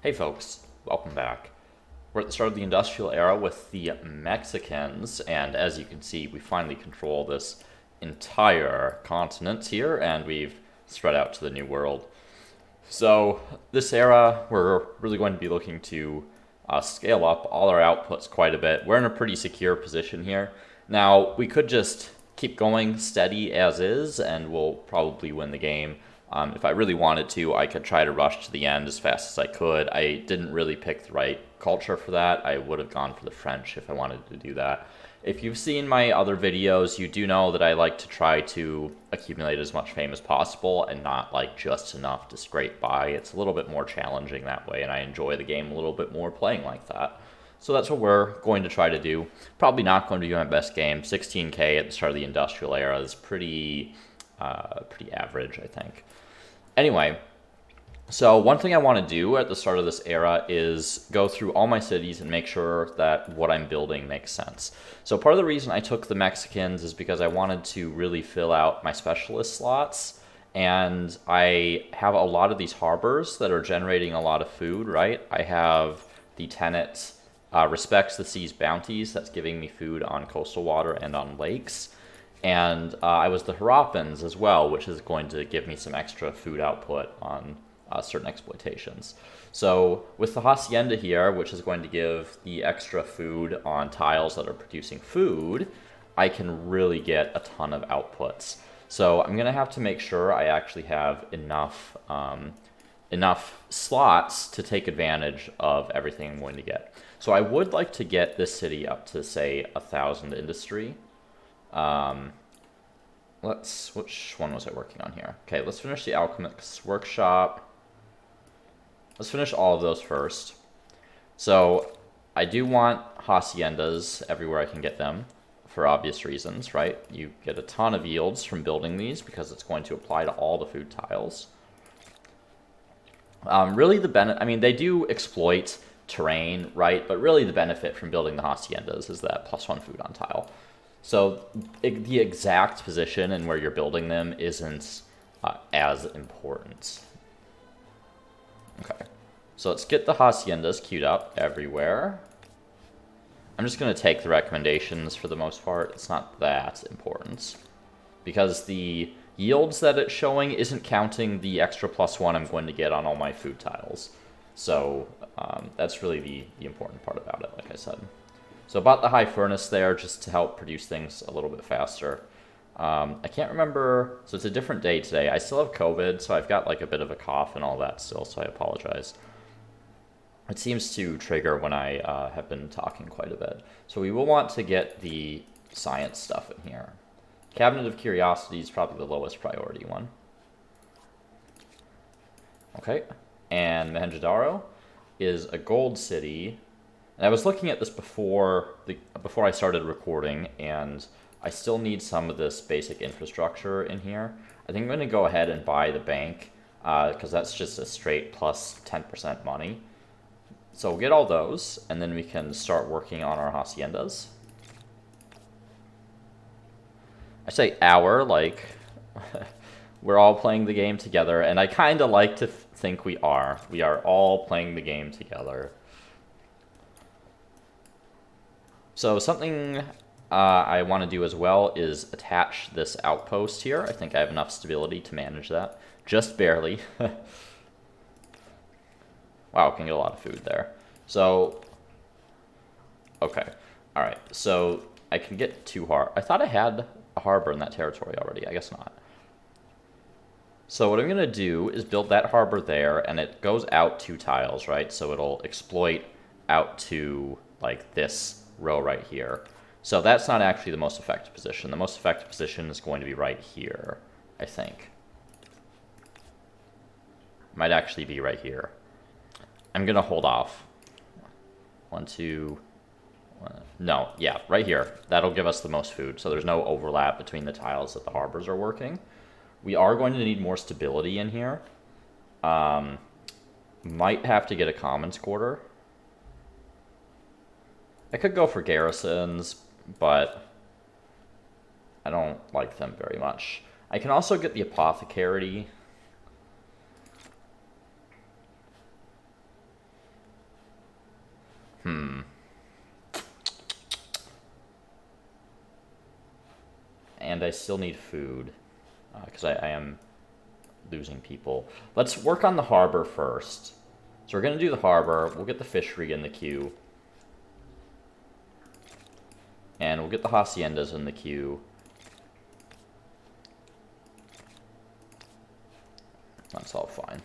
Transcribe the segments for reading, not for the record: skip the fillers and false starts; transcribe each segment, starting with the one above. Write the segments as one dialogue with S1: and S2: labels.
S1: Hey folks, welcome back. We're at the start of the industrial era with the Mexicans, and as you can see, we finally control this entire continent here, and we've spread out to the New World. So, this era, we're really going to be looking to scale up all our outputs quite a bit. We're in a pretty secure position here. Now, we could just keep going steady as is, and we'll probably win the game. If I really wanted to, I could try to rush to the end as fast as I could. I didn't really pick the right culture for that. I would have gone for the French if I wanted to do that. If you've seen my other videos, you do know that I like to try to accumulate as much fame as possible and not like just enough to scrape by. It's a little bit more challenging that way, and I enjoy the game a little bit more playing like that. So that's what we're going to try to do. Probably not going to be my best game. 16k at the start of the industrial era is pretty average, I think. Anyway, so one thing I want to do at the start of this era is go through all my cities and make sure that what I'm building makes sense. So part of the reason I took the Mexicans is because I wanted to really fill out my specialist slots. And I have a lot of these harbors that are generating a lot of food, right? I have the Tenet respects the sea's bounties. That's giving me food on coastal water and on lakes. And I was the Harapans as well, which is going to give me some extra food output on certain exploitations. So with the Hacienda here, which is going to give the extra food on tiles that are producing food, I can really get a ton of outputs. So I'm going to have to make sure I actually have enough slots to take advantage of everything I'm going to get. So I would like to get this city up to, say, 1,000 industry. Which one was I working on here? Okay, let's finish the Alchemist's Workshop. Let's finish all of those first. So I do want haciendas everywhere I can get them for obvious reasons, right? You get a ton of yields from building these because it's going to apply to all the food tiles. Really they do exploit terrain, right? But really the benefit from building the haciendas is that +1 food on tile. So the exact position and where you're building them isn't as important. Okay, so let's get the haciendas queued up everywhere. I'm just going to take the recommendations for the most part. It's not that important because the yields that it's showing isn't counting the extra +1 I'm going to get on all my food tiles. So that's really the important part about it, like I said. So about the high furnace there, just to help produce things a little bit faster. I can't remember, so it's a different day today. I still have COVID, so I've got like a bit of a cough and all that still, so I apologize. It seems to trigger when I have been talking quite a bit. So we will want to get the science stuff in here. Cabinet of Curiosity is probably the lowest priority one. Okay, and Mohenjo-Daro is a gold city. And I was looking at this before I started recording, and I still need some of this basic infrastructure in here. I think I'm going to go ahead and buy the bank, because that's just a straight plus 10% money. So we'll get all those, and then we can start working on our haciendas. I say our, like, we're all playing the game together, and I kind of like to think we are. We are all playing the game together. So something I want to do as well is attach this outpost here. I think I have enough stability to manage that. Just barely. Wow, can get a lot of food there. So, okay. All right, so I can get 2 harbors. I thought I had a harbor in that territory already. I guess not. So what I'm going to do is build that harbor there, and it goes out 2 tiles, right? So it'll exploit out to, like, this row right here. So that's not actually the most effective position. The most effective position is going to be right here, I think. Might actually be right here. I'm going to hold off. 1, 2... No, yeah, right here. That'll give us the most food, so there's no overlap between the tiles that the harbors are working. We are going to need more stability in here. Might have to get a commons quarter. I could go for garrisons, but I don't like them very much. I can also get the apothecary. And I still need food, because I am losing people. Let's work on the harbor first. So we're going to do the harbor. We'll get the fishery in the queue. And we'll get the haciendas in the queue. That's all fine.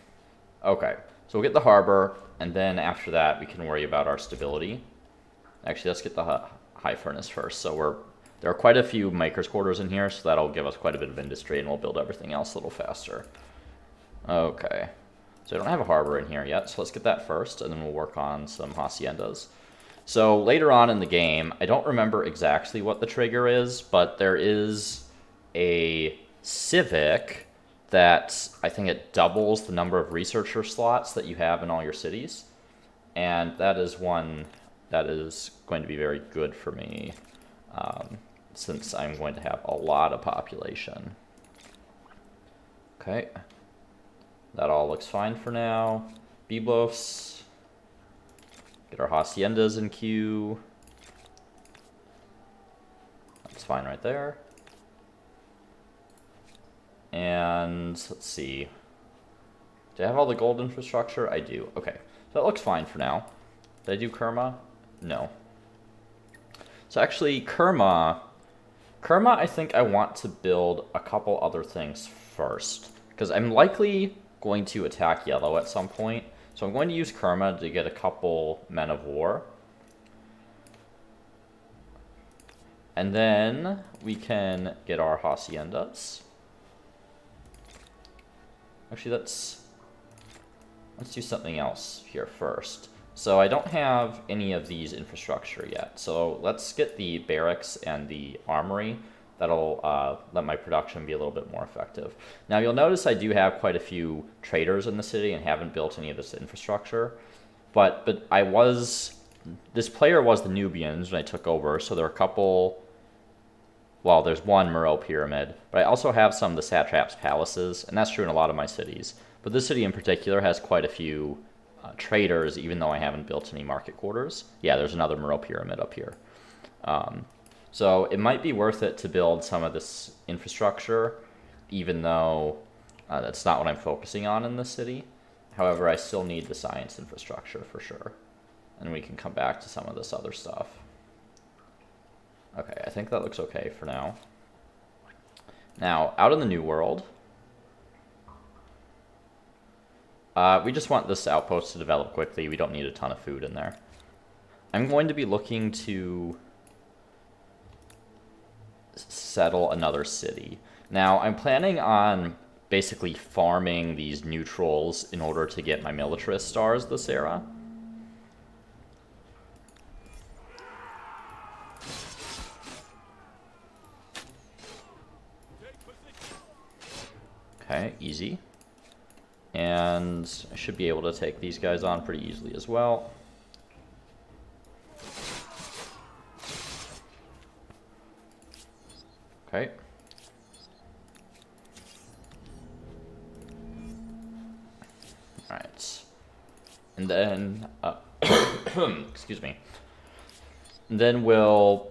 S1: Okay, so we'll get the harbor, and then after that we can worry about our stability. Actually, let's get the high furnace first. So there are quite a few makers' quarters in here, so that'll give us quite a bit of industry, and we'll build everything else a little faster. Okay, so I don't have a harbor in here yet, so let's get that first, and then we'll work on some haciendas. So later on in the game, I don't remember exactly what the trigger is, but there is a civic that I think it doubles the number of researcher slots that you have in all your cities. And that is one that is going to be very good for me, since I'm going to have a lot of population. Okay. That all looks fine for now. Byblos. Get our haciendas in queue. That's fine right there. And let's see. Do I have all the gold infrastructure? I do. Okay. So that looks fine for now. Did I do Kerma? No. So actually, Kerma, I think I want to build a couple other things first, because I'm likely going to attack yellow at some point. So I'm going to use Kerma to get a couple men of war. And then we can get our haciendas. Actually, let's do something else here first. So I don't have any of these infrastructure yet. So let's get the barracks and the armory. That'll let my production be a little bit more effective. Now you'll notice I do have quite a few traders in the city and haven't built any of this infrastructure. But this player was the Nubians when I took over, so there are a couple. Well, there's one Muro pyramid, but I also have some of the satraps' palaces, and that's true in a lot of my cities. But this city in particular has quite a few traders, even though I haven't built any market quarters. Yeah, there's another Muro pyramid up here. So it might be worth it to build some of this infrastructure, even though that's not what I'm focusing on in this city. However, I still need the science infrastructure for sure. And we can come back to some of this other stuff. Okay, I think that looks okay for now. Now, out in the New World, we just want this outpost to develop quickly. We don't need a ton of food in there. I'm going to be looking to settle another city. Now, I'm planning on basically farming these neutrals in order to get my militarist stars this era. Okay, easy. And I should be able to take these guys on pretty easily as well. Okay. Alright. And then, excuse me. And then we'll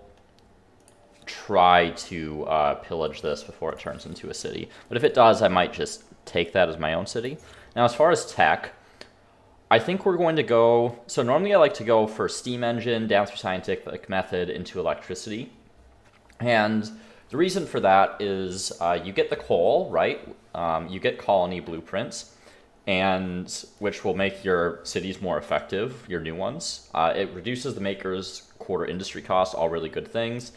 S1: try to pillage this before it turns into a city. But if it does, I might just take that as my own city. Now, as far as tech, I think we're going to go... So normally I like to go for steam engine, down through scientific method, into electricity. And the reason for that is you get the coal, right? You get colony blueprints, and which will make your cities more effective, your new ones. It reduces the maker's quarter industry costs, all really good things.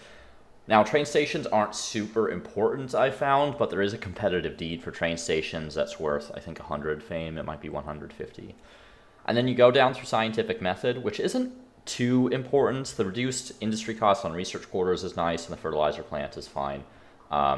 S1: Now, train stations aren't super important, I found, but there is a competitive deed for train stations that's worth, I think, 100 fame. It might be 150. And then you go down through scientific method, which isn't too important. The reduced industry costs on research quarters is nice, and the fertilizer plant is fine.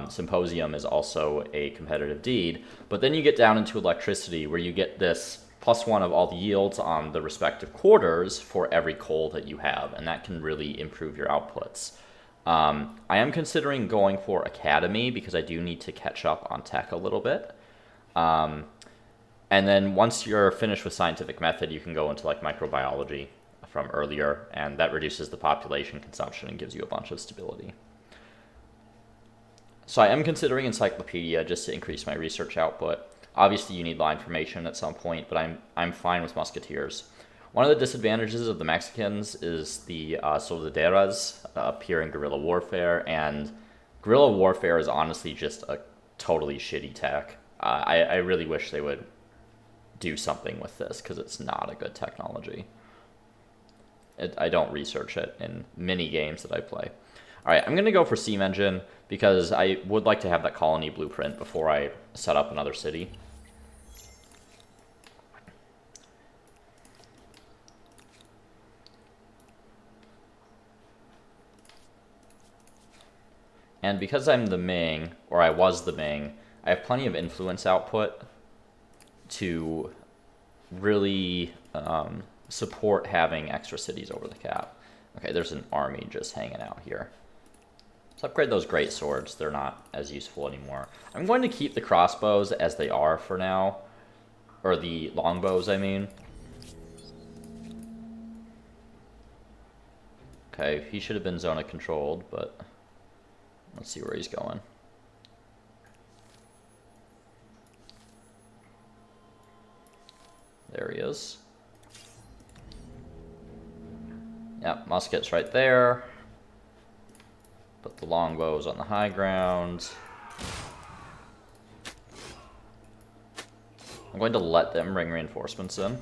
S1: Symposium is also a competitive deed. But then you get down into electricity, where you get this +1 of all the yields on the respective quarters for every coal that you have, and that can really improve your outputs. I am considering going for Academy because I do need to catch up on tech a little bit. And then once you're finished with scientific method, you can go into like microbiology from earlier, and that reduces the population consumption and gives you a bunch of stability. So I am considering Encyclopedia just to increase my research output. Obviously, you need line formation at some point, but I'm fine with Musketeers. One of the disadvantages of the Mexicans is the soldaderas up here in guerrilla warfare, and guerrilla warfare is honestly just a totally shitty tech. I really wish they would do something with this, because it's not a good technology. I don't research it in many games that I play. Alright, I'm going to go for Steam Engine, because I would like to have that colony blueprint before I set up another city. And because I'm the Ming, or I was the Ming, I have plenty of influence output to really support having extra cities over the cap. Okay, there's an army just hanging out here. Let's upgrade those great swords. They're not as useful anymore. I'm going to keep the crossbows as they are for now. Or the longbows, I mean. Okay, he should have been zona controlled, but let's see where he's going. There he is. Yep, muskets right there. Put the longbows on the high ground. I'm going to let them bring reinforcements in,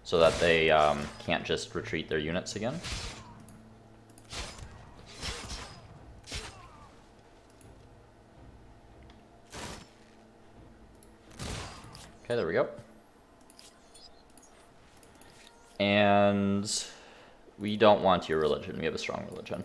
S1: so that they can't just retreat their units again. Okay, there we go. And we don't want your religion. We have a strong religion.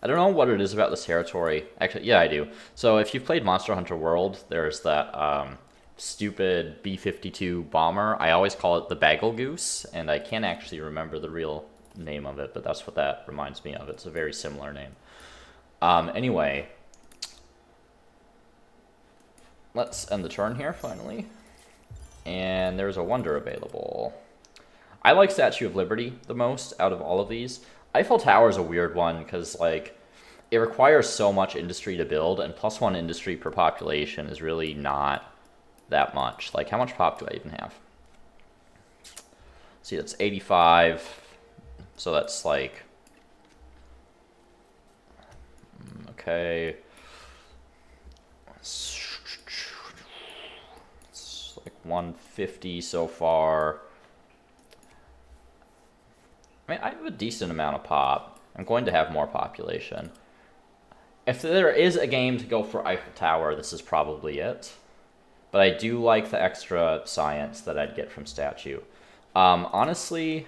S1: I don't know what it is about this territory. Actually, yeah, I do. So if you've played Monster Hunter World, there's that stupid B-52 bomber. I always call it the Bagel Goose, and I can't actually remember the real name of it, but that's what that reminds me of. It's a very similar name. Anyway, let's end the turn here, finally. And there's a wonder available. I like Statue of Liberty the most out of all of these. Eiffel Tower is a weird one because, like, it requires so much industry to build, and +1 industry per population is really not that much. Like, how much pop do I even have? See, that's 85. So that's like, okay. It's like 150 so far. I mean, I have a decent amount of pop. I'm going to have more population. If there is a game to go for Eiffel Tower, this is probably it. But I do like the extra science that I'd get from Statue. Honestly,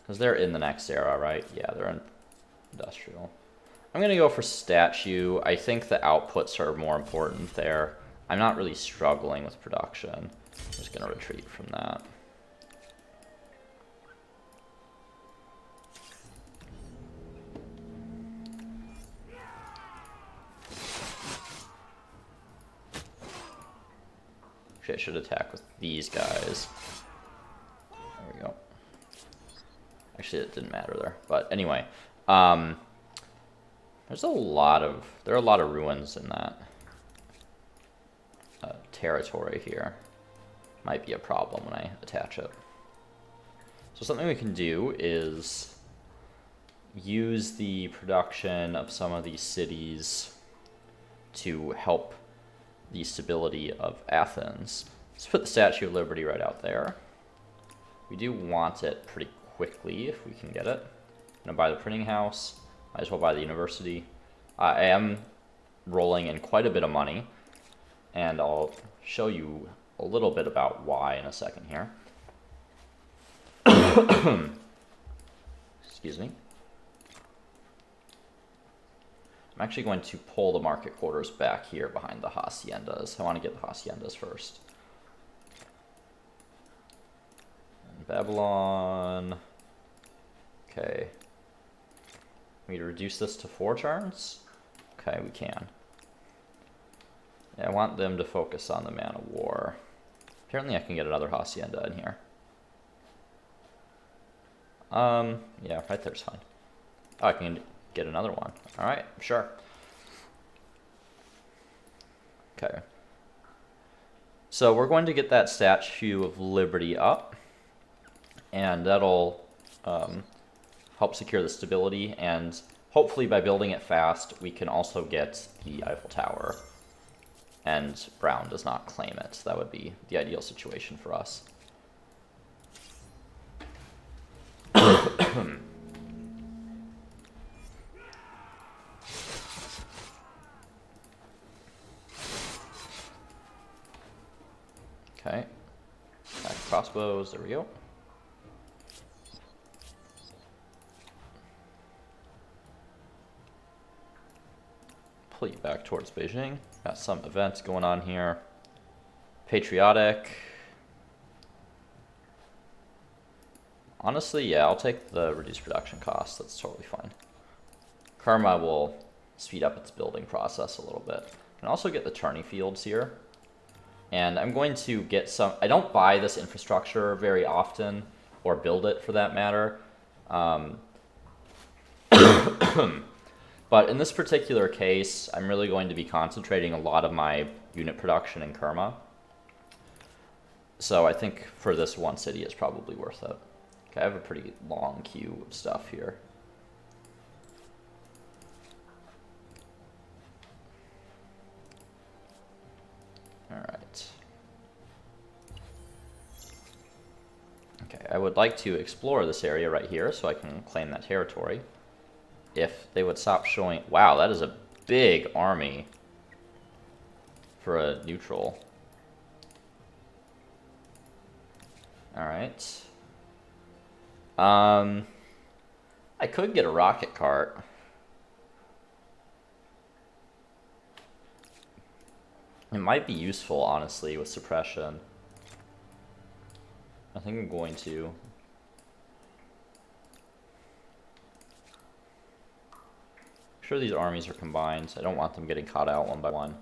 S1: because they're in the next era, right? Yeah, they're in industrial. I'm going to go for Statue. I think the outputs are more important there. I'm not really struggling with production. I'm just going to retreat from that. Actually, I should attack with these guys. There we go. Actually, it didn't matter there. But anyway, there are a lot of ruins in that territory here. Might be a problem when I attach it. So something we can do is use the production of some of these cities to help the stability of Athens. Let's put the Statue of Liberty right out there. We do want it pretty quickly if we can get it. I'm gonna buy the printing house. Might as well buy the university. I am rolling in quite a bit of money, and I'll show you a little bit about why in a second here. Excuse me. I'm actually going to pull the market quarters back here behind the haciendas. I want to get the haciendas first. And Babylon. Okay. We need to reduce this to 4 turns? Okay, we can. Yeah, I want them to focus on the Man of War. Apparently I can get another hacienda in here. Yeah, right there's fine. Oh, I can get another one. All right, sure. Okay. So we're going to get that Statue of Liberty up, and that'll help secure the stability, and hopefully by building it fast, we can also get the Eiffel Tower, and Brown does not claim it. That would be the ideal situation for us. Okay. Back crossbows, there we go. Pull you back towards Beijing. Got some events going on here. Patriotic. Honestly, yeah, I'll take the reduced production cost. That's totally fine. Karma will speed up its building process a little bit. And also get the tourney fields here. And I'm going to get some... I don't buy this infrastructure very often, or build it for that matter. But in this particular case, I'm really going to be concentrating a lot of my unit production in Kerma. So I think for this one city, it's probably worth it. Okay, I have a pretty long queue of stuff here. Alright. Okay, I would like to explore this area right here so I can claim that territory. If they would stop showing... Wow, that is a big army for a neutral. Alright. I could get a rocket cart. It might be useful, honestly, with suppression. I think I'm going to. I'm sure these armies are combined. I don't want them getting caught out one by one.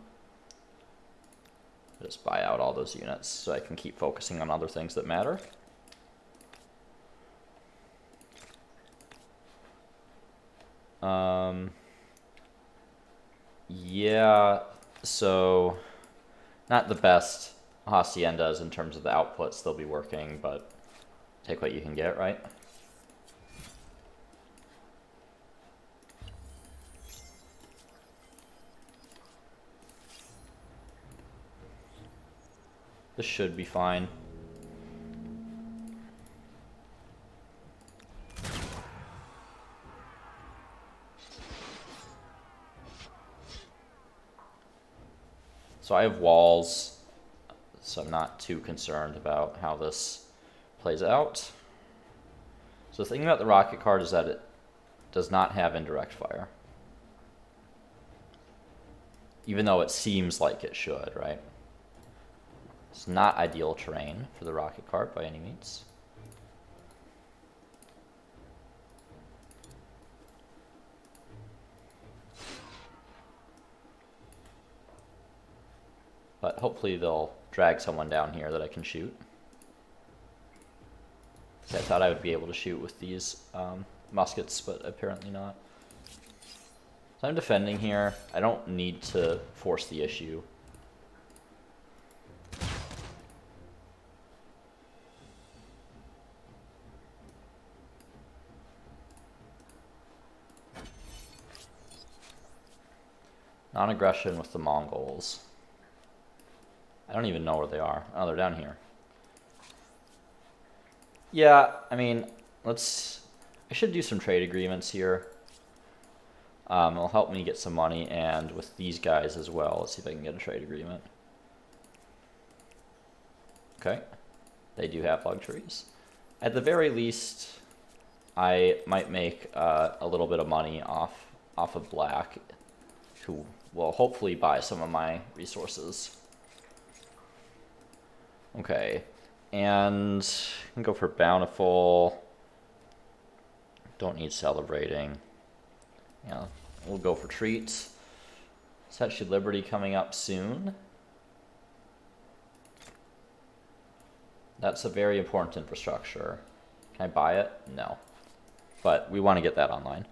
S1: Just buy out all those units so I can keep focusing on other things that matter. Yeah, so not the best haciendas in terms of the outputs they'll be working, but take what you can get, right? This should be fine. So I have walls, so I'm not too concerned about how this plays out. So the thing about the rocket card is that it does not have indirect fire. Even though it seems like it should, right? It's not ideal terrain for the rocket cart by any means. But hopefully they'll drag someone down here that I can shoot. I thought I would be able to shoot with these muskets, but apparently not. So I'm defending here. I don't need to force the issue. Non-aggression with the Mongols. I don't even know where they are. Oh, they're down here. Yeah, I mean, I should do some trade agreements here. It'll help me get some money, and with these guys as well. Let's see if I can get a trade agreement. Okay. They do have luxuries. At the very least, I might make a little bit of money off of Black, who will hopefully buy some of my resources. Okay, and I can go for Bountiful. Don't need Celebrating. Yeah, we'll go for Treats. Statue of Liberty coming up soon. That's a very important infrastructure. Can I buy it? No. But we want to get that online.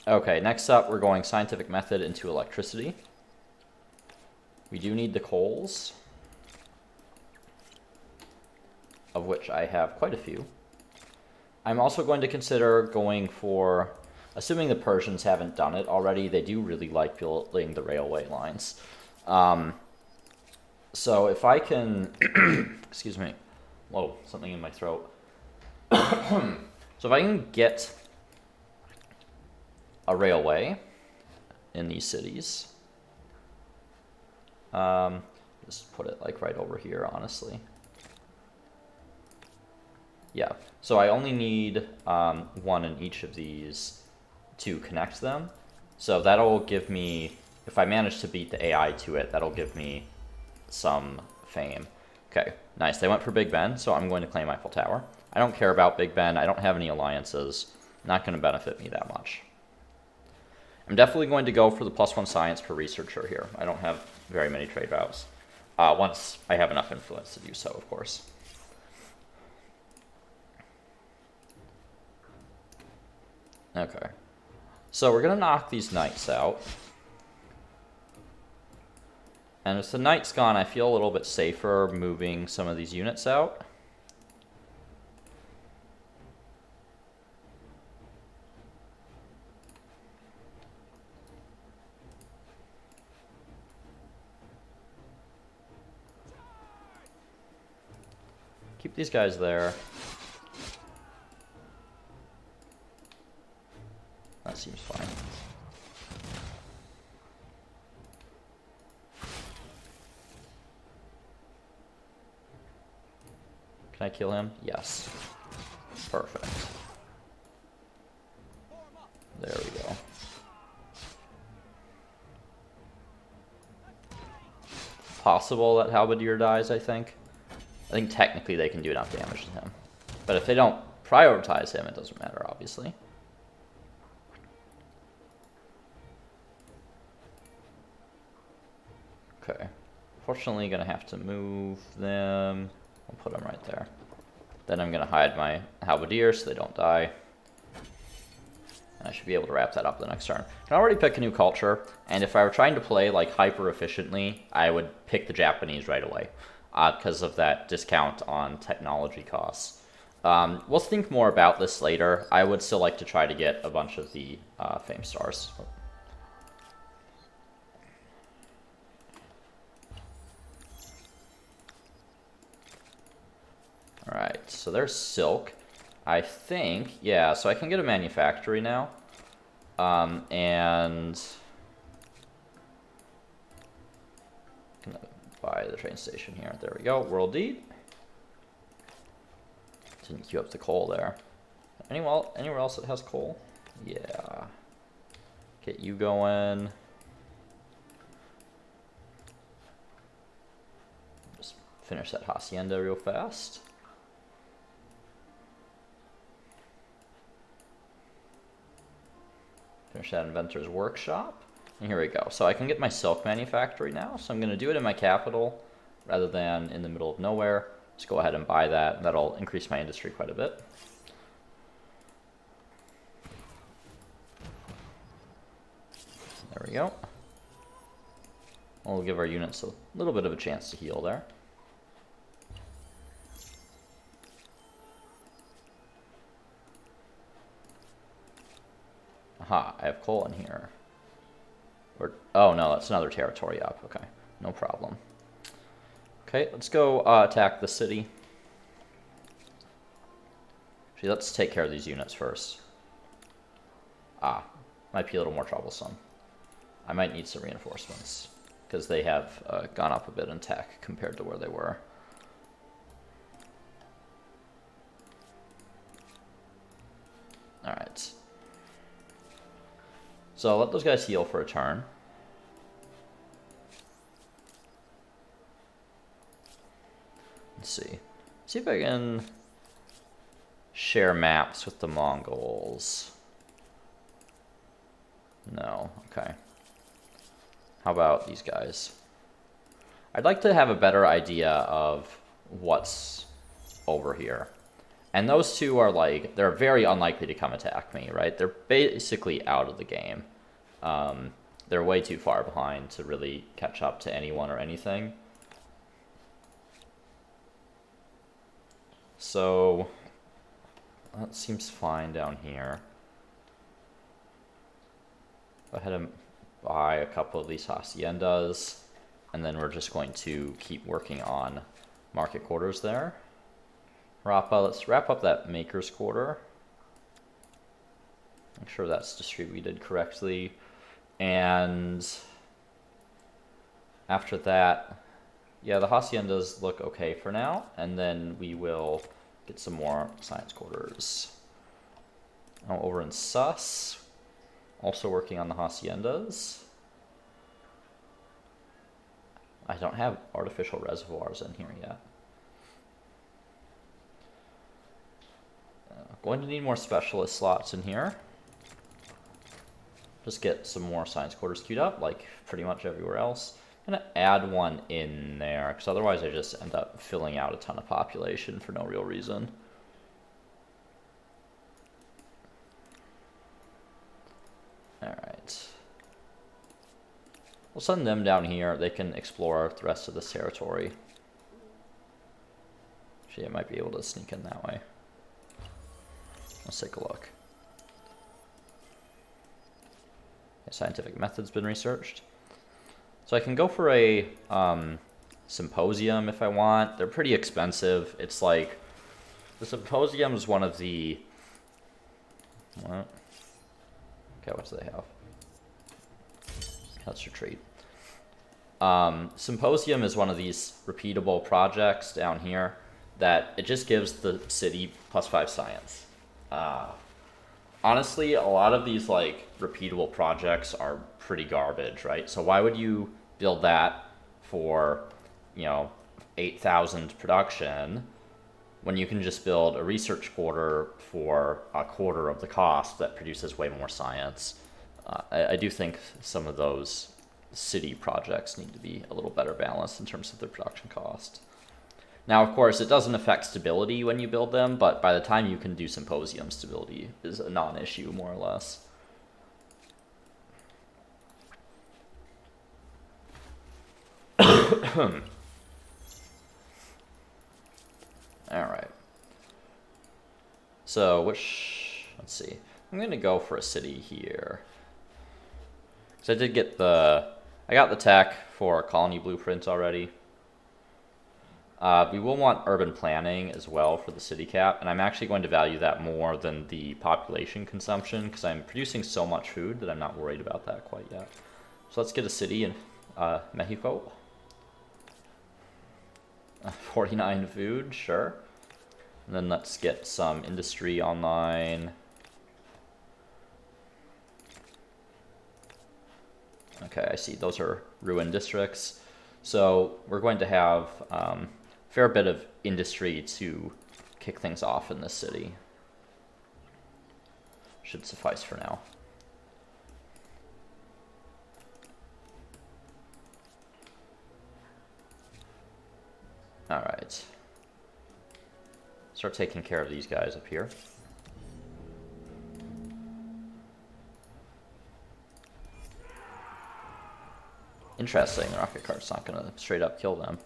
S1: Okay, next up, we're going scientific method into electricity. We do need the coals, of which I have quite a few. I'm also going to consider going for, assuming the Persians haven't done it already, they do really like building the railway lines. So if I can, excuse me, whoa, something in my throat. So if I can get a railway in these cities, just put it like right over here, honestly. Yeah, so I only need one in each of these to connect them. So that'll give me, if I manage to beat the AI to it, that'll give me some fame. Okay, nice. They went for Big Ben, so I'm going to claim Eiffel Tower. I don't care about Big Ben. I don't have any alliances. Not going to benefit me that much. I'm definitely going to go for the +1 science per researcher here. I don't have very many trade routes. Once I have enough influence to do so, of course. Okay. So we're going to knock these knights out. And with the knights gone, I feel a little bit safer moving some of these units out. Keep these guys there. That seems fine. Can I kill him? Yes. Perfect. There we go. Possible that Halberdier dies, I think. I think technically they can do enough damage to him. But if they don't prioritize him, it doesn't matter, obviously. Okay. Fortunately, gonna have to move them. I'll put them right there. Then I'm gonna hide my Halberdier so they don't die. And I should be able to wrap that up the next turn. I can already pick a new culture, and if I were trying to play like hyper efficiently, I would pick the Japanese right away. Because of that discount on technology costs. We'll think more about this later. I would still like to try to get a bunch of the Fame Stars. Alright, so there's silk. I think, yeah, so I can get a manufactory now. And by the train station here. There we go. World Deed. Didn't queue up the coal there. Anywhere else that has coal? Yeah. Get you going. Just finish that hacienda real fast. Finish that inventor's workshop. And here we go. So I can get my silk manufactory now. So I'm going to do it in my capital rather than in the middle of nowhere. Just go ahead and buy that. That'll increase my industry quite a bit. There we go. We'll give our units a little bit of a chance to heal there. Aha, I have coal in here. Oh no, that's another territory up. Okay, no problem. Okay, let's go attack the city. Actually, let's take care of these units first. Might be a little more troublesome. I might need some reinforcements, because they have gone up a bit in tech compared to where they were. Alright. So let those guys heal for a turn. Let's see. See if I can share maps with the Mongols. No, okay. How about these guys? I'd like to have a better idea of what's over here. And those two are like, they're very unlikely to come attack me, right? They're basically out of the game. They're way too far behind to really catch up to anyone or anything. So that seems fine down here. Go ahead and buy a couple of these haciendas, and then we're just going to keep working on market quarters there. Let's wrap up that maker's quarter. Make sure that's distributed correctly. And after that, yeah, the haciendas look okay for now, and then we will get some more science quarters. Now over in Sus, also working on the haciendas. I don't have artificial reservoirs in here yet. Going to need more specialist slots in here. Just get some more science quarters queued up, like pretty much everywhere else. I'm gonna add one in there, because otherwise I just end up filling out a ton of population for no real reason. Alright. We'll send them down here. They can explore the rest of this territory. Actually, I might be able to sneak in that way. Let's take a look. Scientific method's been researched. So I can go for a symposium if I want. They're pretty expensive. It's like, the symposium is one of the, what? Okay, what do they have? Let's retreat. Symposium is one of these repeatable projects down here that it just gives the city +5 science. Honestly, a lot of these like repeatable projects are pretty garbage, right? So why would you build that for, 8,000 production when you can just build a research quarter for a quarter of the cost that produces way more science? I do think some of those city projects need to be a little better balanced in terms of their production cost. Now, of course, it doesn't affect stability when you build them, but by the time you can do symposium, stability is a non-issue, more or less. Alright. So, let's see. I'm going to go for a city here. So I got the tech for colony blueprint already. We will want urban planning as well for the city cap, and I'm actually going to value that more than the population consumption because I'm producing so much food that I'm not worried about that quite yet. So let's get a city in Mexico. 49 food, sure. And then let's get some industry online. Okay, I see those are ruined districts. So we're going to have fair bit of industry to kick things off in this city. Should suffice for now. Alright. Start taking care of these guys up here. Interesting, the rocket cart's not gonna straight up kill them.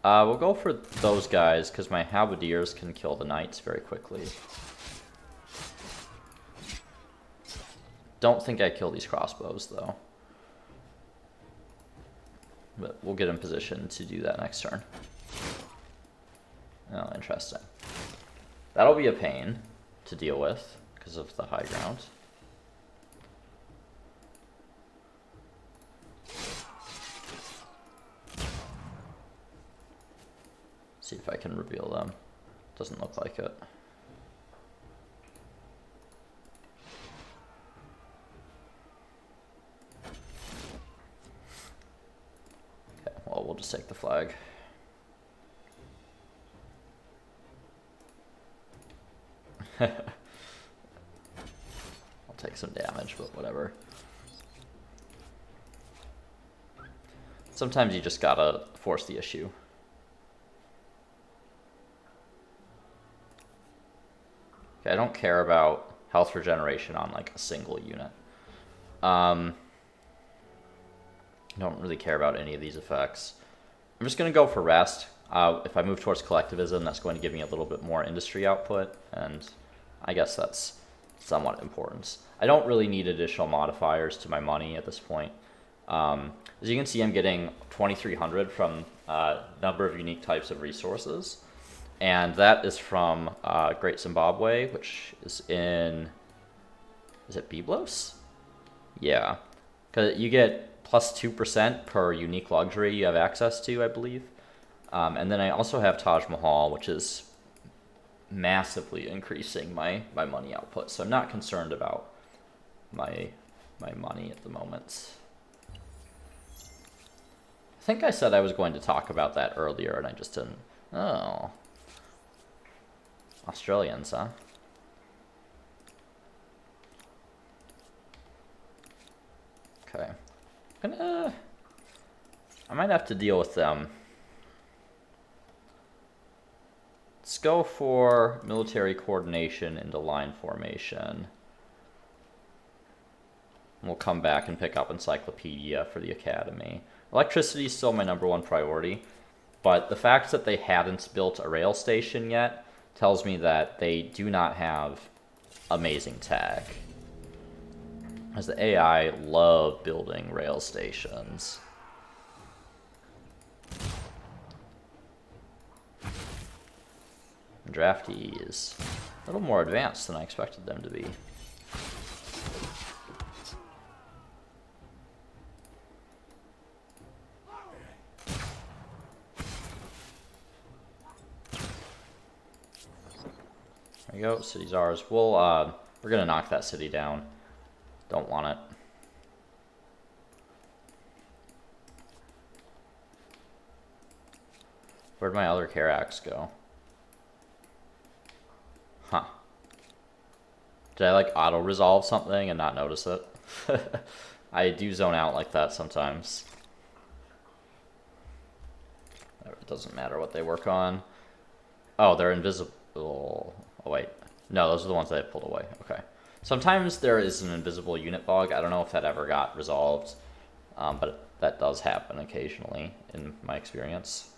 S1: We'll go for those guys, because my halberdiers can kill the knights very quickly. Don't think I kill these crossbows, though. But we'll get in position to do that next turn. Oh, interesting. That'll be a pain to deal with, because of the high ground. See if I can reveal them. Doesn't look like it. Okay, well, we'll just take the flag. I'll take some damage, but whatever. Sometimes you just gotta force the issue. Okay, I don't care about health regeneration on like a single unit. I don't really care about any of these effects. I'm just going to go for rest. If I move towards collectivism, that's going to give me a little bit more industry output, and I guess that's somewhat important. I don't really need additional modifiers to my money at this point. As you can see, I'm getting 2,300 from number of unique types of resources, and that is from Great Zimbabwe, which is in, is it Byblos? Yeah, because you get plus 2% per unique luxury you have access to, I believe. And then I also have Taj Mahal, which is massively increasing my money output. So I'm not concerned about my money at the moment. I think I said I was going to talk about that earlier, and I just didn't. Oh. Australians, huh? Okay. I might have to deal with them. Let's go for military coordination into line formation. We'll come back and pick up encyclopedia for the academy. Electricity is still my #1 priority, but the fact that they hadn't built a rail station yet tells me that they do not have amazing tech. As the AI love building rail stations. Draftees, a little more advanced than I expected them to be. There we go, city's ours. We're gonna knock that city down. Don't want it. Where'd my other Carax go? Huh. Did I like auto-resolve something and not notice it? I do zone out like that sometimes. It doesn't matter what they work on. Oh, they're invisible. Oh, wait. No, those are the ones that I pulled away. Okay. Sometimes there is an invisible unit bug. I don't know if that ever got resolved, but that does happen occasionally in my experience.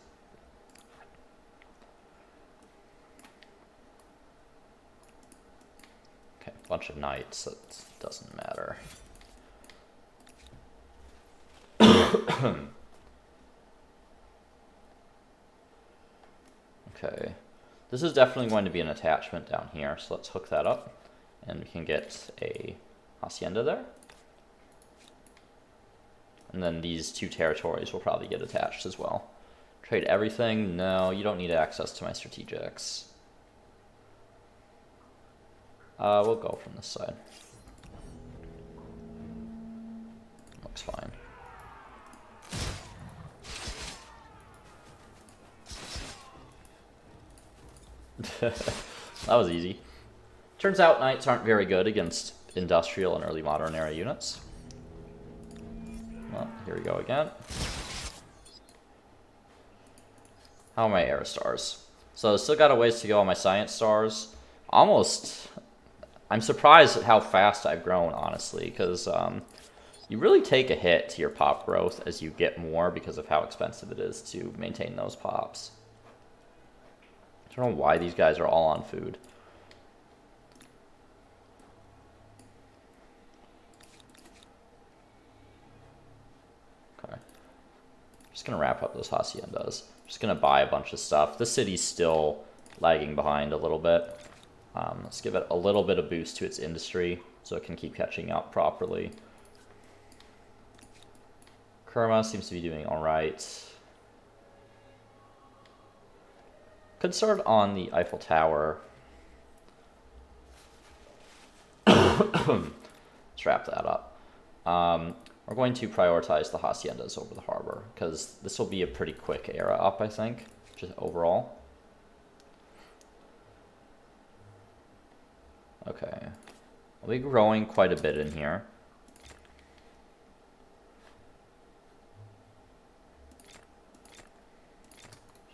S1: Okay, bunch of knights. That doesn't matter. Okay. This is definitely going to be an attachment down here, so let's hook that up. And we can get a hacienda there. And then these 2 territories will probably get attached as well. Trade everything? No, you don't need access to my strategics. We'll go from this side. Looks fine. That was easy. Turns out knights aren't very good against industrial and early modern era units. Well, here we go again. How are my era stars? So still got a ways to go on my science stars. Almost. I'm surprised at how fast I've grown, honestly, because you really take a hit to your pop growth as you get more because of how expensive it is to maintain those pops. I don't know why these guys are all on food. Okay. Just gonna wrap up those haciendas. Just gonna buy a bunch of stuff. The city's still lagging behind a little bit. Let's give it a little bit of boost to its industry so it can keep catching up properly. Kerma seems to be doing alright. Could start on the Eiffel Tower. Let's wrap that up. We're going to prioritize the haciendas over the harbor because this will be a pretty quick era up, I think, just overall. Okay, I'll be growing quite a bit in here.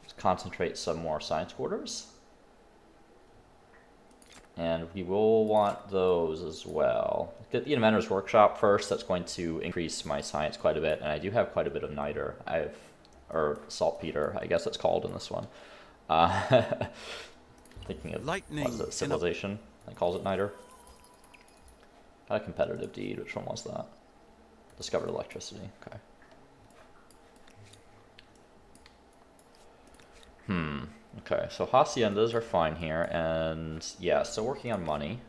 S1: Just concentrate some more science quarters. And we will want those as well. Get the Inventor's Workshop first. That's going to increase my science quite a bit. And I do have quite a bit of niter. Or saltpeter, I guess it's called in this one. Thinking of, what is it, Civilization that calls it niter. Got a competitive deed. Which one was that? Discovered electricity. Okay. Okay, so haciendas are fine here, and yeah, still working on money.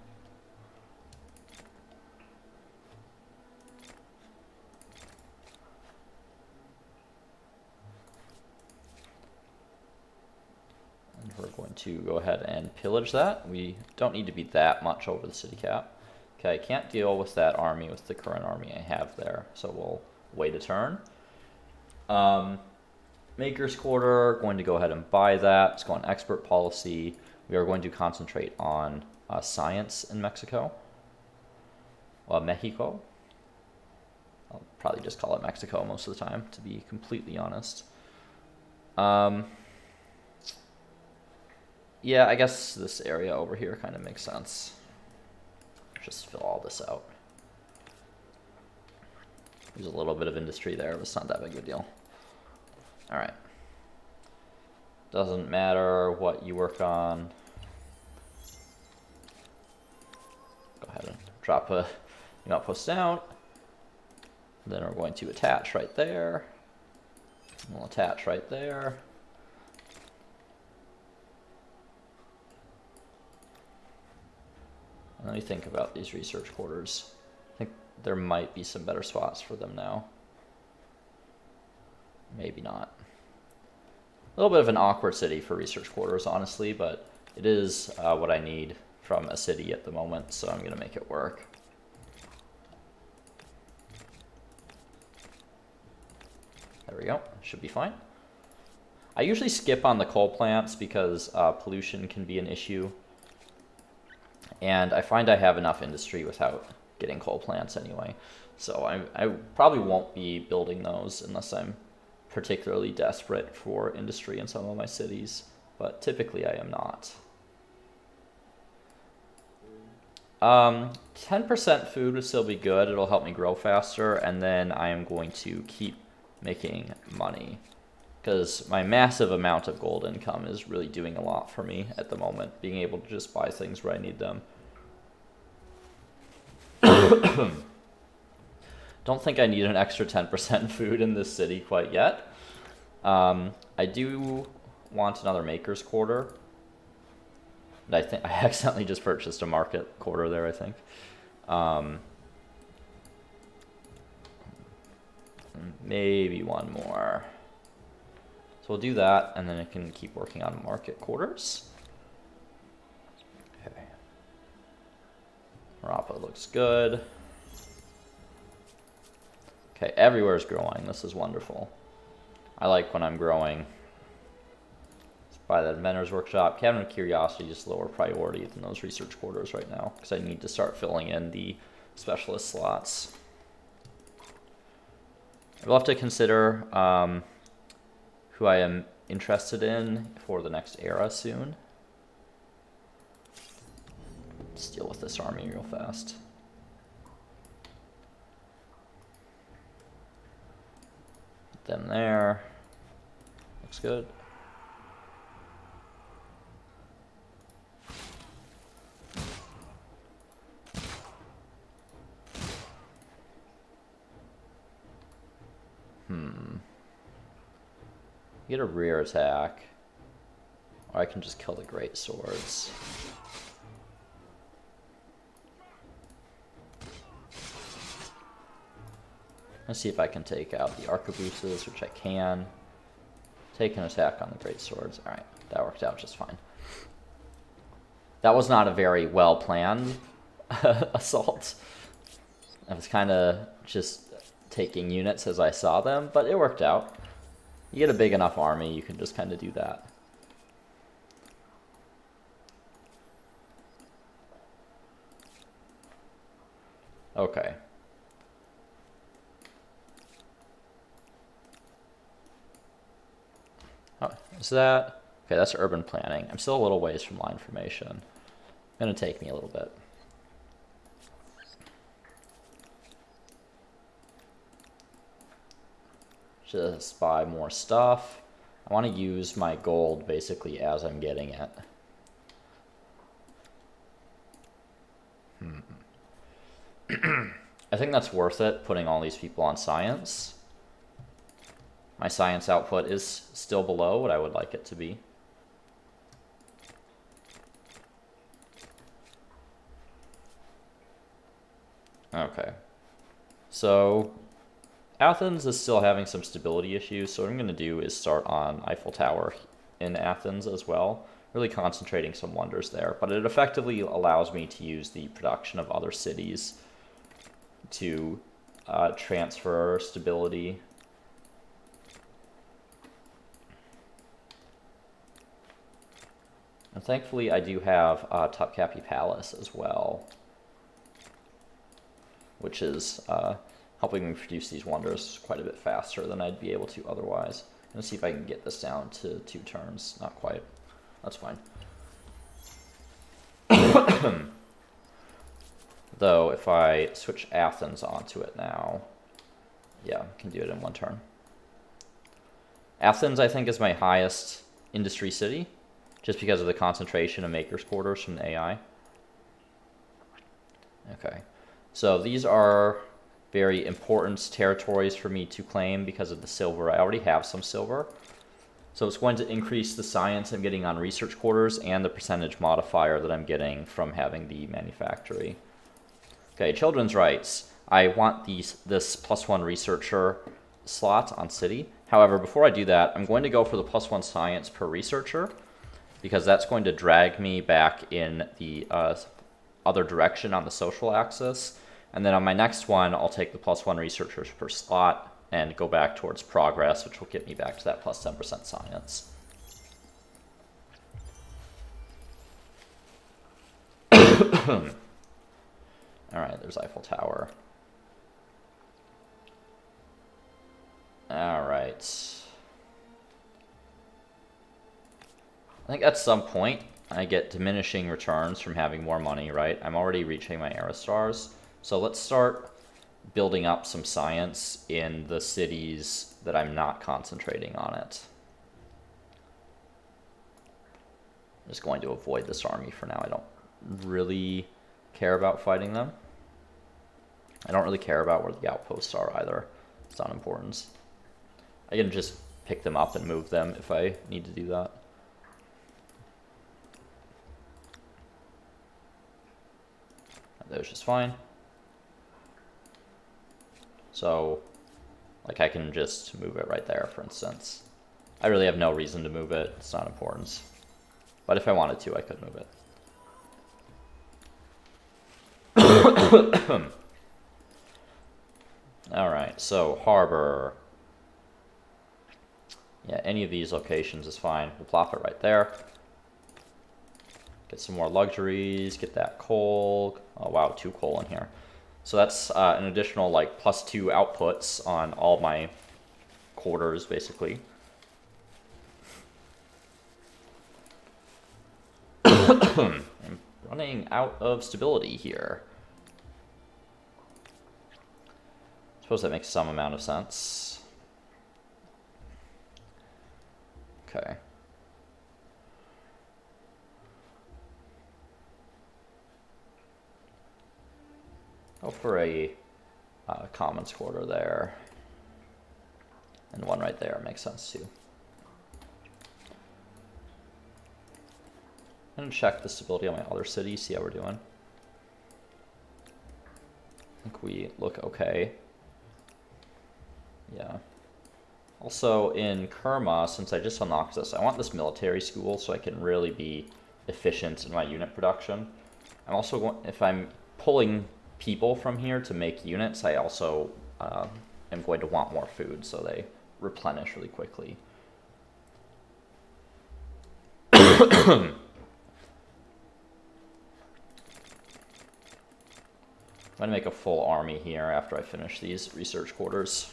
S1: And we're going to go ahead and pillage that. We don't need to be that much over the city cap. Okay, I can't deal with that army with the current army I have there, so we'll wait a turn. Maker's Quarter, going to go ahead and buy that. Let's go on expert policy. We are going to concentrate on science in Mexico. Mexico. I'll probably just call it Mexico most of the time, to be completely honest. Yeah, I guess this area over here kind of makes sense. Just fill all this out. There's a little bit of industry there, but it's not that big of a deal. Alright. Doesn't matter what you work on. Go ahead and drop a outpost down. Then we're going to attach right there. We'll attach right there. And let me think about these research quarters. I think there might be some better spots for them now. Maybe not. A little bit of an awkward city for research quarters, honestly, but it is what I need from a city at the moment, so I'm going to make it work. There we go. Should be fine. I usually skip on the coal plants because pollution can be an issue. And I find I have enough industry without getting coal plants anyway. So I probably won't be building those unless I'm particularly desperate for industry in some of my cities, but typically I am not. 10% food would still be good. It'll help me grow faster, and then I am going to keep making money because my massive amount of gold income is really doing a lot for me at the moment, being able to just buy things where I need them. Don't think I need an extra 10% food in this city quite yet. I do want another Maker's Quarter. And I think I accidentally just purchased a market quarter there, I think. Maybe one more. So we'll do that, and then I can keep working on market quarters. Okay. Rapa looks good. Okay, everywhere's growing. This is wonderful. I like when I'm growing. Let's buy that Inventor's Workshop. Cabinet of Curiosity is lower priority than those research quarters right now, because I need to start filling in the specialist slots. We'll have to consider who I am interested in for the next era soon. Let's deal with this army real fast. Put them there. Looks good. Get a rear attack, or I can just kill the great swords. Let's see if I can take out the arquebuses, which I can. Take an attack on the great swords. All right, that worked out just fine. That was not a very well planned assault. I was kind of just taking units as I saw them, but it worked out. You get a big enough army, you can just kind of do that. Okay. Oh, is that... Okay, that's urban planning. I'm still a little ways from line formation. Gonna take me a little bit. Just buy more stuff. I want to use my gold basically as I'm getting it. I think that's worth it, putting all these people on science. My science output is still below what I would like it to be. Okay. So Athens is still having some stability issues, so what I'm going to do is start on Eiffel Tower in Athens as well, really concentrating some wonders there. But it effectively allows me to use the production of other cities to transfer stability. And thankfully I do have Topkapi Palace as well, which is helping me produce these wonders quite a bit faster than I'd be able to otherwise. I'm gonna see if I can get this down to 2 turns. Not quite. That's fine. Though, if I switch Athens onto it now, yeah, I can do it in 1 turn. Athens, I think, is my highest industry city, just because of the concentration of makers' quarters from the AI. Okay, so these are very important territories for me to claim because of the silver. I already have some silver. So it's going to increase the science I'm getting on research quarters and the percentage modifier that I'm getting from having the manufactory. Okay, children's rights. I want this +1 researcher slot on city. However, before I do that, I'm going to go for the +1 science per researcher, because that's going to drag me back in the other direction on the social axis. And then on my next one, I'll take the +1 researchers per slot and go back towards progress, which will get me back to that +10% science. All right, there's Eiffel Tower. All right. I think at some point I get diminishing returns from having more money, right? I'm already reaching my era stars. So let's start building up some science in the cities that I'm not concentrating on it. I'm just going to avoid this army for now. I don't really care about fighting them. I don't really care about where the outposts are either. It's not important. I can just pick them up and move them if I need to do that. That was just fine. So, like, I can just move it right there, for instance. I really have no reason to move it. It's not important. But if I wanted to, I could move it. Alright, so harbor. Yeah, any of these locations is fine. We'll plop it right there. Get some more luxuries, get that coal. Oh wow, 2 coal in here. So that's an additional like +2 outputs on all my quarters, basically. I'm running out of stability here. I suppose that makes some amount of sense. Okay. Go for a commons quarter there. And one right there makes sense too. I'm gonna check the stability on my other cities, see how we're doing. I think we look okay. Yeah. Also in Kerma, since I just unlocked this, I want this military school so I can really be efficient in my unit production. I'm also going, if I'm pulling people from here to make units, I also am going to want more food so they replenish really quickly. I'm going to make a full army here after I finish these research quarters.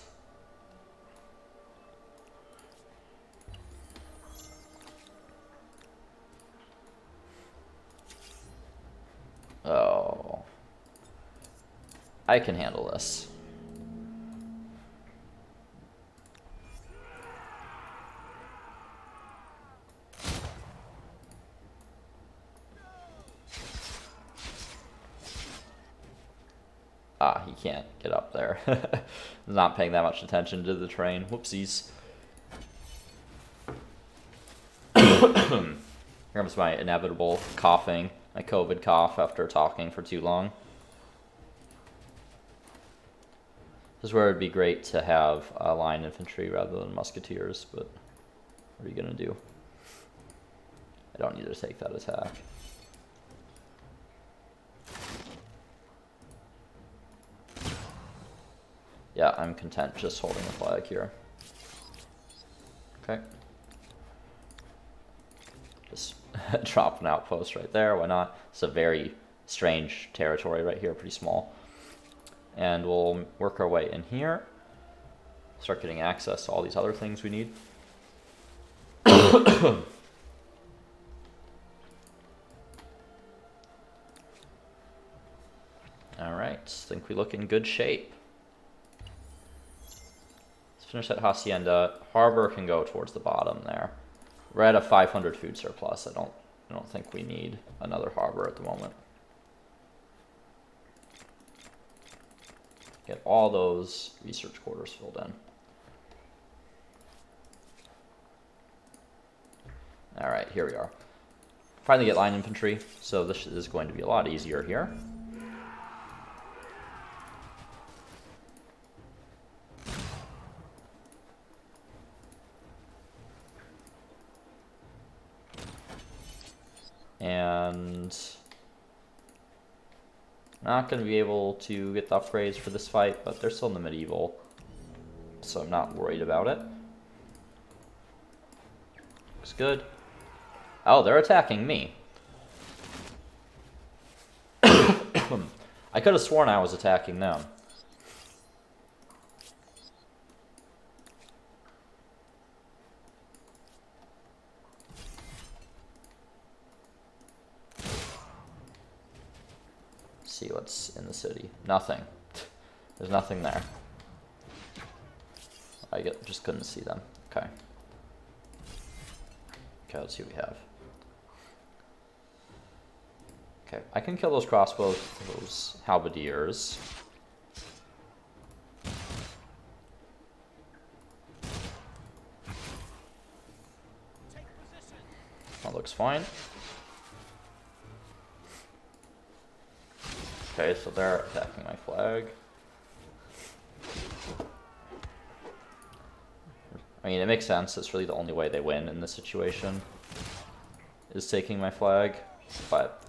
S1: I can handle this. Ah, he can't get up there. Not paying that much attention to the train. Whoopsies. Here comes my inevitable coughing, my COVID cough after talking for too long. This is where it'd be great to have line infantry rather than musketeers, but what are you gonna do? I don't need to take that attack. Yeah, I'm content just holding the flag here. Okay. Just drop an outpost right there, why not? It's a very strange territory right here, pretty small. And we'll work our way in here. Start getting access to all these other things we need. Alright, think we look in good shape. Let's finish that hacienda. Harbor can go towards the bottom there. We're at a 500 food surplus. I don't think we need another harbor at the moment. Get all those research quarters filled in. Alright, here we are. Finally get line infantry, so this is going to be a lot easier here. And not going to be able to get the upgrades for this fight, but they're still in the medieval, so I'm not worried about it. Looks good. Oh, they're attacking me. I could have sworn I was attacking them. See what's in the city. Nothing. There's nothing there. Just couldn't see them. Okay. Okay, let's see what we have. Okay, I can kill those crossbows, those halberdiers. That looks fine. Okay, so they're attacking my flag. I mean, it makes sense. It's really the only way they win in this situation, is taking my flag. But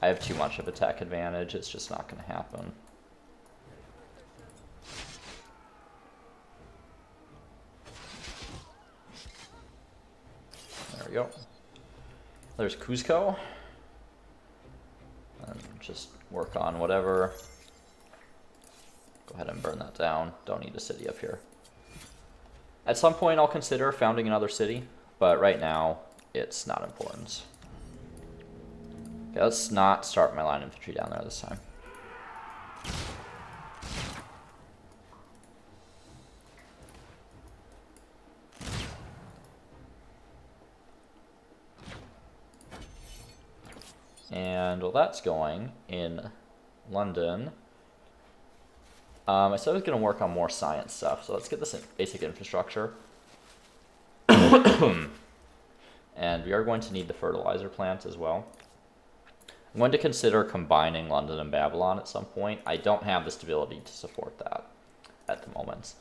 S1: I have too much of attack advantage. It's just not going to happen. There we go. There's Cuzco. And just work on whatever. Go ahead and burn that down. Don't need a city up here. At some point I'll consider founding another city, but right now it's not important. Okay, let's not start my line infantry down there this time. And while that's going in London, I said I was going to work on more science stuff, so let's get this basic infrastructure. And we are going to need the fertilizer plant as well. I'm going to consider combining London and Babylon at some point. I don't have the stability to support that at the moment,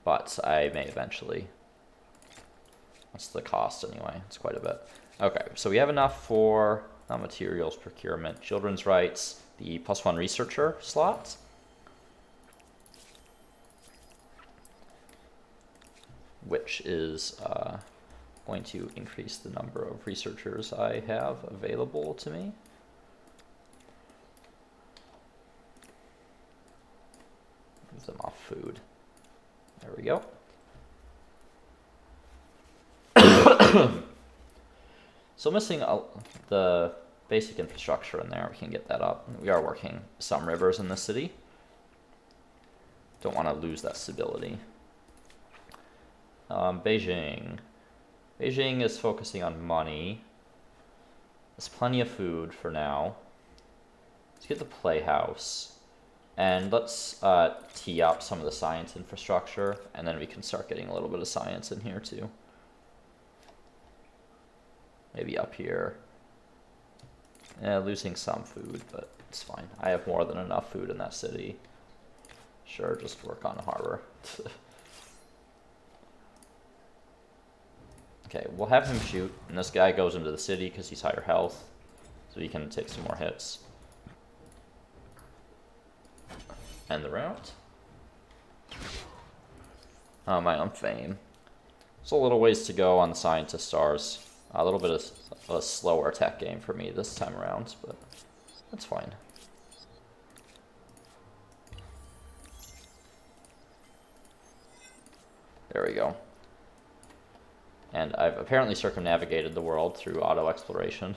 S1: but I may eventually. What's the cost anyway? It's quite a bit. Okay, so we have enough for materials procurement, children's rights, the +1 researcher slots. Which is going to increase the number of researchers I have available to me. Move them off food. There we go. So missing the basic infrastructure in there. We can get that up. We are working some rivers in the city. Don't want to lose that stability. Beijing. Beijing is focusing on money. There's plenty of food for now. Let's get the playhouse. And let's tee up some of the science infrastructure, and then we can start getting a little bit of science in here too. Maybe up here. Yeah, losing some food, but it's fine. I have more than enough food in that city. Sure, just work on a harbor. Okay, we'll have him shoot, and this guy goes into the city because he's higher health, so he can take some more hits. End the route. Oh, my own fame. There's a little ways to go on the scientist stars. A little bit of a slower tech game for me this time around, but that's fine. There we go. And I've apparently circumnavigated the world through auto exploration.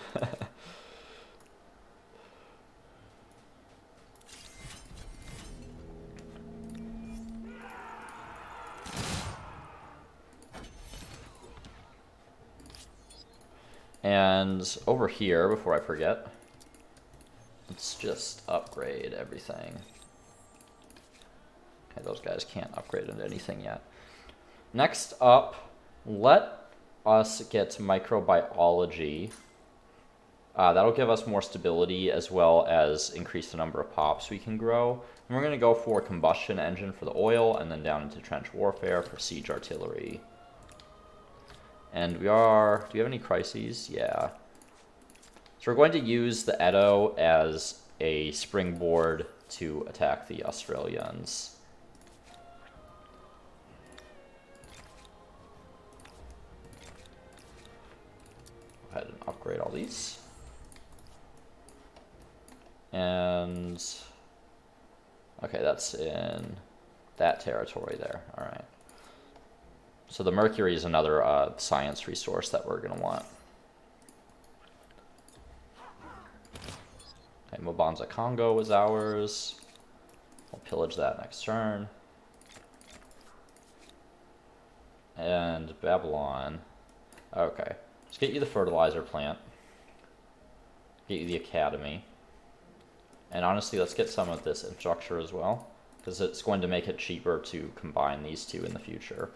S1: And over here, before I forget, let's just upgrade everything. Okay, those guys can't upgrade into anything yet. Next up, let us get microbiology. That'll give us more stability as well as increase the number of pops we can grow. And we're going to go for combustion engine for the oil, and then down into trench warfare for siege artillery. And we are... do we have any crises? Yeah. So we're going to use the Edo as a springboard to attack the Australians. Go ahead and upgrade all these. And... okay, that's in that territory there. All right. So the mercury is another science resource that we're going to want. Okay, Mobanza Congo is ours. We'll pillage that next turn. And Babylon. Okay. Let's get you the fertilizer plant. Get you the academy. And honestly, let's get some of this infrastructure as well, because it's going to make it cheaper to combine these two in the future.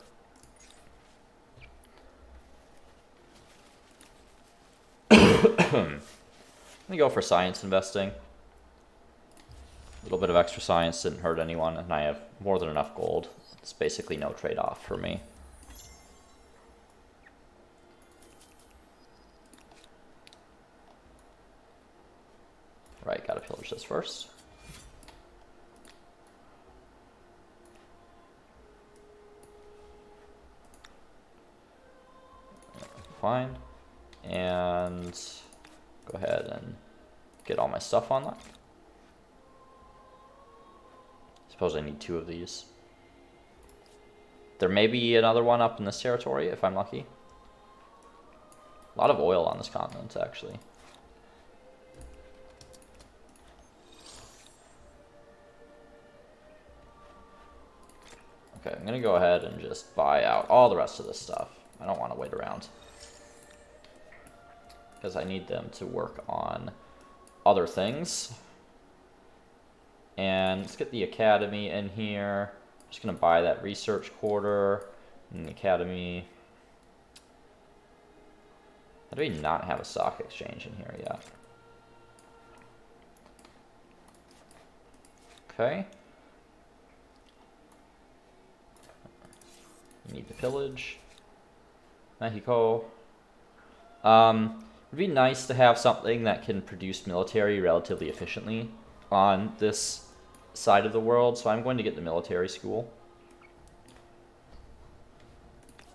S1: Let me go for science investing. A little bit of extra science didn't hurt anyone, and I have more than enough gold. It's basically no trade-off for me. Right, gotta pillage this first. Fine. And go ahead and get all my stuff on that. Suppose I need 2 of these. There may be another one up in this territory if I'm lucky. A lot of oil on this continent, actually. Okay, I'm gonna go ahead and just buy out all the rest of this stuff. I don't want to wait around, because I need them to work on other things. And let's get the academy in here. Just gonna buy that research quarter in the academy. How do we not have a stock exchange in here yet? Okay. You need to pillage. Mexico. It'd be nice to have something that can produce military relatively efficiently on this side of the world, so I'm going to get the military school.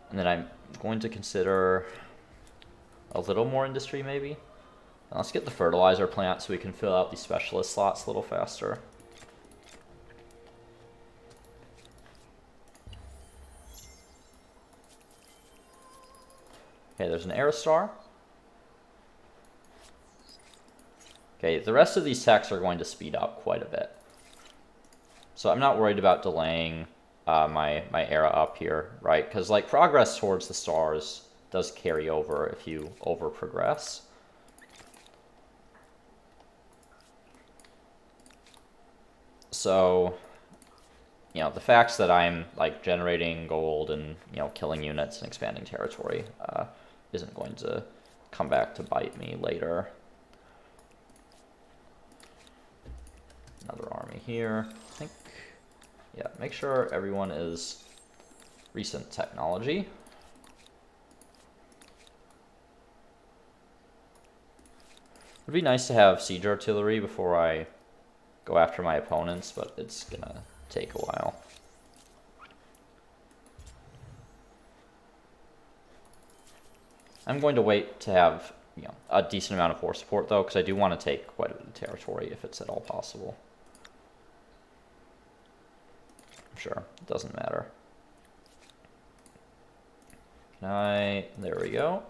S1: And then I'm going to consider a little more industry, maybe. And let's get the fertilizer plant so we can fill out these specialist slots a little faster. Okay, there's an Aerostar. Okay, the rest of these techs are going to speed up quite a bit. So I'm not worried about delaying my era up here, right? Because like progress towards the stars does carry over if you over progress. So, you know, the fact that I'm like generating gold and, you know, killing units and expanding territory isn't going to come back to bite me later. Another army here, I think. Yeah, make sure everyone is recent technology. It'd be nice to have siege artillery before I go after my opponents, but it's gonna take a while. I'm going to wait to have, you know, a decent amount of force support though, because I do want to take quite a bit of territory if it's at all possible. Sure, it doesn't matter. There we go.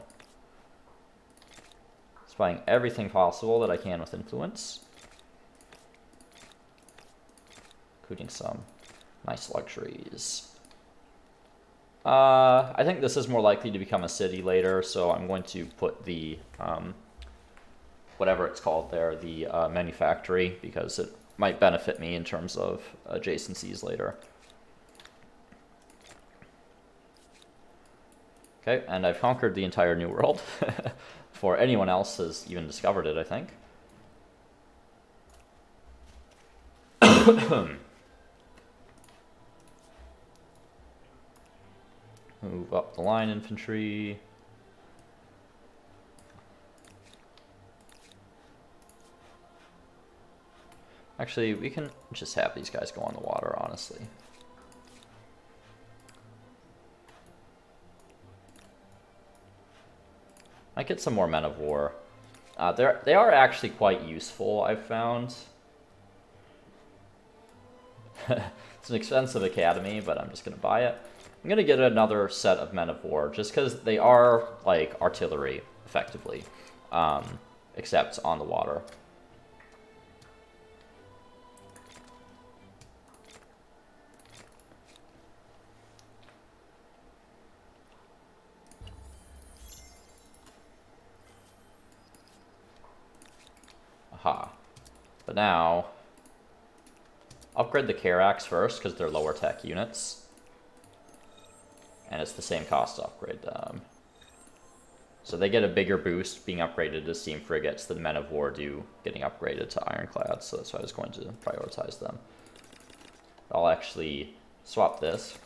S1: Just buying everything possible that I can with influence. Including some nice luxuries. I think this is more likely to become a city later, so I'm going to put the, whatever it's called there, the manufactory, because it might benefit me in terms of adjacencies later. Okay, and I've conquered the entire New World before anyone else has even discovered it, I think. Move up the line infantry. Actually, we can just have these guys go on the water, honestly. Might get some more men of war. They are actually quite useful, I've found. It's an expensive academy, but I'm just going to buy it. I'm going to get another set of men of war, just because they are, like, artillery, effectively. Except on the water. Aha. But now, upgrade the Carax first, because they're lower tech units. And it's the same cost to upgrade them. So they get a bigger boost being upgraded to steam frigates than men of war do getting upgraded to ironclads, so that's why I was going to prioritize them. I'll actually swap this.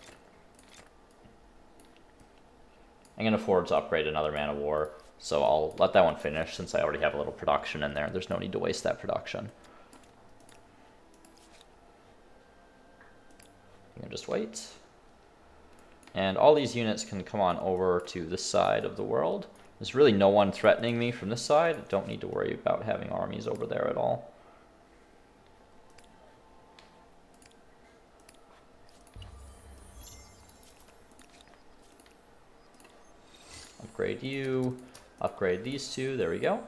S1: I can afford to upgrade another man of war, so I'll let that one finish since I already have a little production in there. There's no need to waste that production. You can just wait. And all these units can come on over to this side of the world. There's really no one threatening me from this side. I don't need to worry about having armies over there at all. Upgrade you. Upgrade these two. There we go.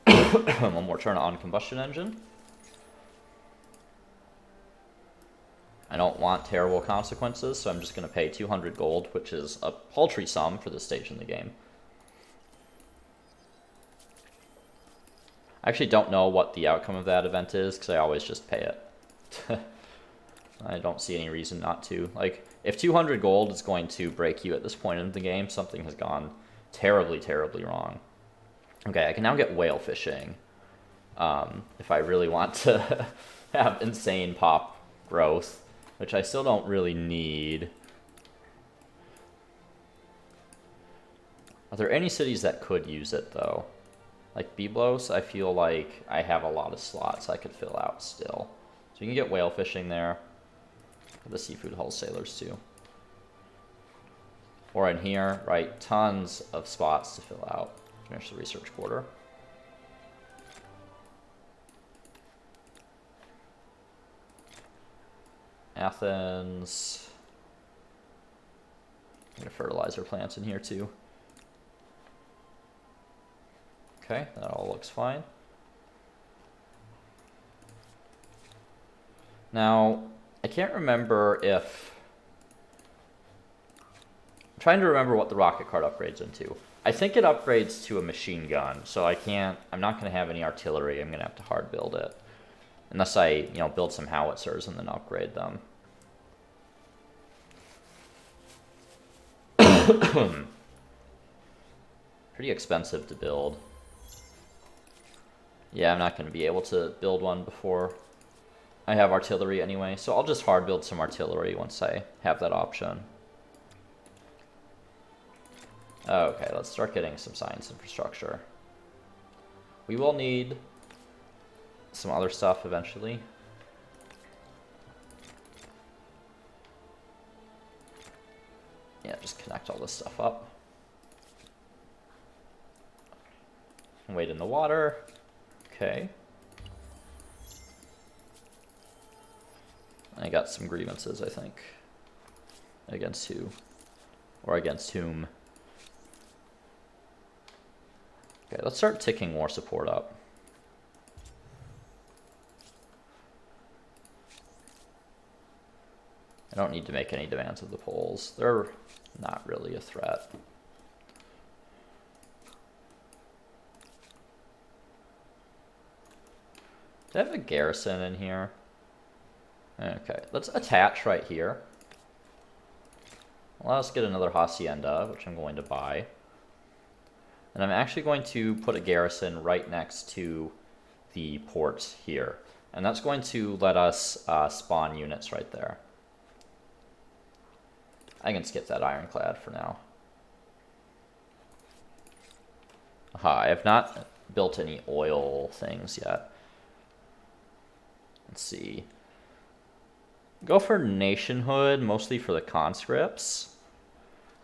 S1: One more turn on combustion engine. I don't want terrible consequences, so I'm just going to pay 200 gold, which is a paltry sum for this stage in the game. I actually don't know what the outcome of that event is, because I always just pay it. I don't see any reason not to. Like, if 200 gold is going to break you at this point in the game, something has gone terribly, terribly wrong. Okay, I can now get whale fishing. If I really want to have insane pop growth. Which I still don't really need. Are there any cities that could use it, though? Like Byblos, I feel like I have a lot of slots I could fill out still. So you can get whale fishing there. The seafood wholesalers, too. Or in here, right? Tons of spots to fill out. Finish the research quarter. Athens. I'm gonna fertilizer plants in here too. Okay, that all looks fine. Now, I can't remember if... I'm trying to remember what the rocket cart upgrades into. I think it upgrades to a machine gun, so I'm not going to have any artillery. I'm going to have to hard build it. Unless I, build some howitzers and then upgrade them. Pretty expensive to build. Yeah, I'm not going to be able to build one before I have artillery anyway, so I'll just hard build some artillery once I have that option. Okay, let's start getting some science infrastructure. We will need some other stuff eventually. Yeah, just connect all this stuff up. Wait in the water. Okay. I got some grievances, I think. Against who? Or against whom? Okay, let's start ticking war support up. I don't need to make any demands of the Poles. They're not really a threat. Do I have a garrison in here? Okay, let's attach right here. Allow us to get another hacienda, which I'm going to buy. And I'm actually going to put a garrison right next to the port here. And that's going to let us spawn units right there. I can skip that ironclad for now. Aha, I have not built any oil things yet. Let's see. Go for nationhood, mostly for the conscripts.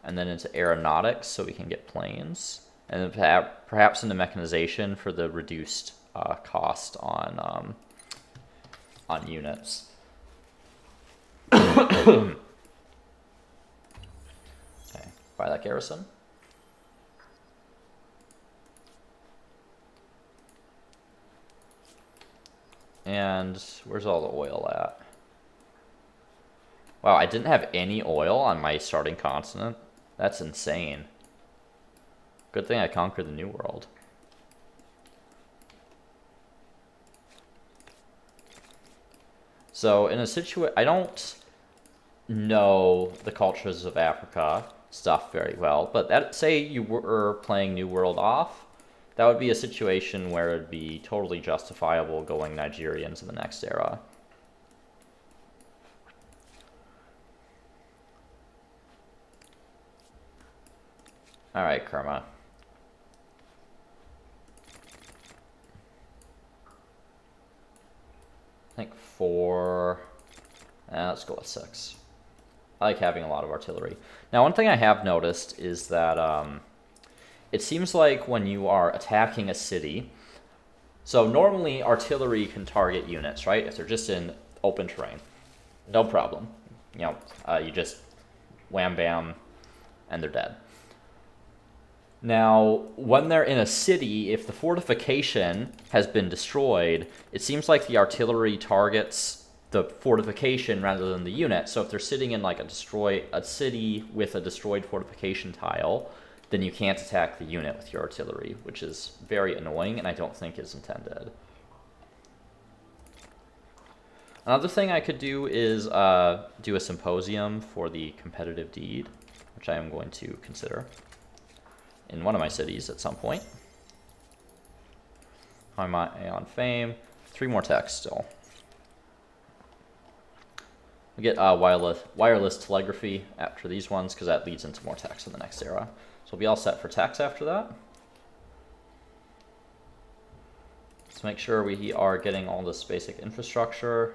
S1: And then into aeronautics so we can get planes. And then perhaps into mechanization for the reduced cost on units. Okay, buy that garrison. And where's all the oil at? Wow, I didn't have any oil on my starting continent. That's insane. Good thing I conquered the New World. So in a situation, I don't know the cultures of Africa stuff very well, but that, say you were playing New World off, that would be a situation where it'd be totally justifiable going Nigerian to the next era. All right, Kerma. I think 4. Let's go with 6. I like having a lot of artillery. Now, one thing I have noticed is that it seems like when you are attacking a city, so normally artillery can target units, right? If they're just in open terrain, no problem. You just wham bam, and they're dead. Now, when they're in a city, if the fortification has been destroyed, it seems like the artillery targets the fortification rather than the unit. So if they're sitting in like a city with a destroyed fortification tile, then you can't attack the unit with your artillery, which is very annoying and I don't think is intended. Another thing I could do is do a symposium for the competitive deed, which I am going to consider in one of my cities at some point. How am I on fame? 3 more techs still. We get wireless telegraphy after these ones because that leads into more techs in the next era. So we'll be all set for techs after that. Let's make sure we are getting all this basic infrastructure,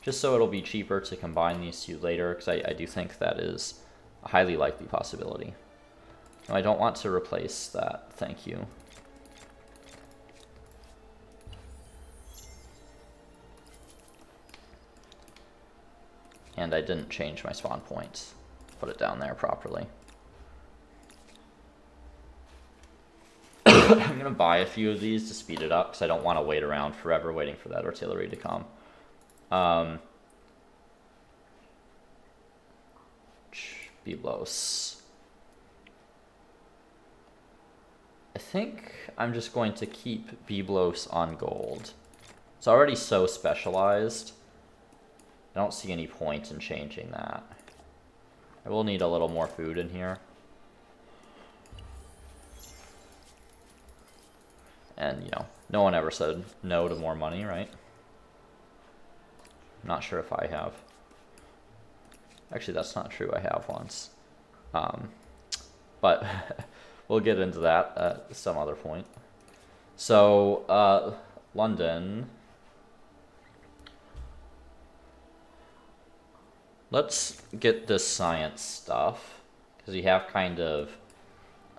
S1: just so it'll be cheaper to combine these two later, because I do think that is a highly likely possibility. No, I don't want to replace that, thank you. And I didn't change my spawn point. Put it down there properly. I'm going to buy a few of these to speed it up because I don't want to wait around forever waiting for that artillery to come. Byblos. I think I'm just going to keep Byblos on gold. It's already so specialized. I don't see any point in changing that. I will need a little more food in here. And, you know, no one ever said no to more money, right? I'm not sure if I have. Actually, that's not true. I have once. But we'll get into that at some other point. So, London. Let's get this science stuff, because we have kind of